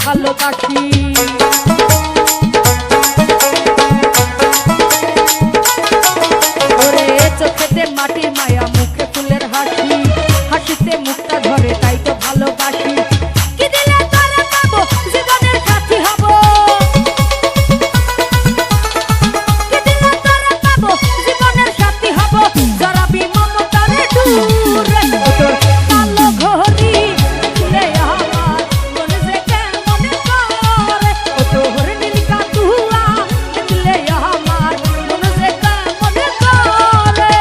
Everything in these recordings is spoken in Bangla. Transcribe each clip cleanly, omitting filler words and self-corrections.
ভালোবাসি। ওরে চোখেতে মাটির মায়া, মুখে ফুলের হাসি, হাসিতে মুখটা ধরে তাই তো ভালোবাসি। কি দিলে তোরে পাবো, জীবনের সাথী হব। কি দিলে তোরে পাবো, জীবনের সাথী হব। জড়াবি মমতার ডুরে, তোর কালো ঘড়ি দেখলে আমার মন যে কেমন করে। তোর নীল কাতুয়া দেখলে আমার মন যে কেমন করে।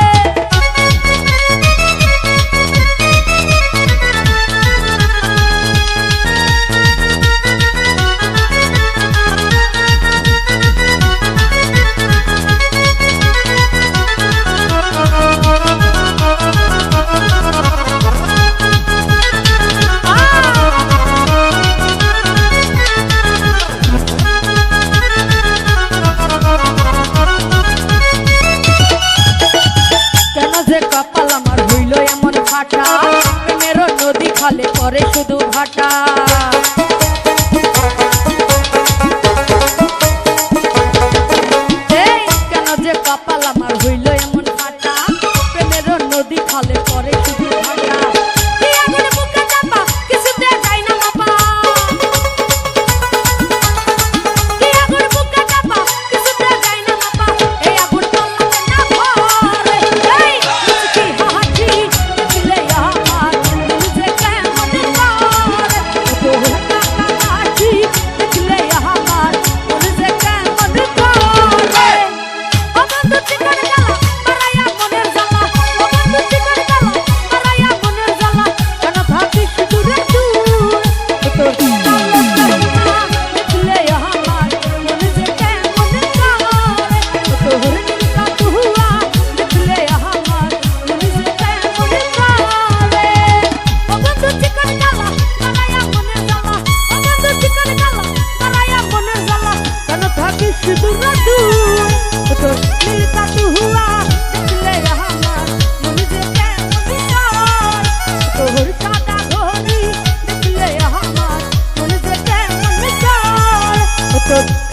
কপাল আমার হইল এমন ফাটা, প্রেমের নদী খালে করে শুধু ভাটা। কেন যে কপাল আমার হইল এমন ফাটা, প্রেমের নদী খালে করে শুধু ভাটা। Good.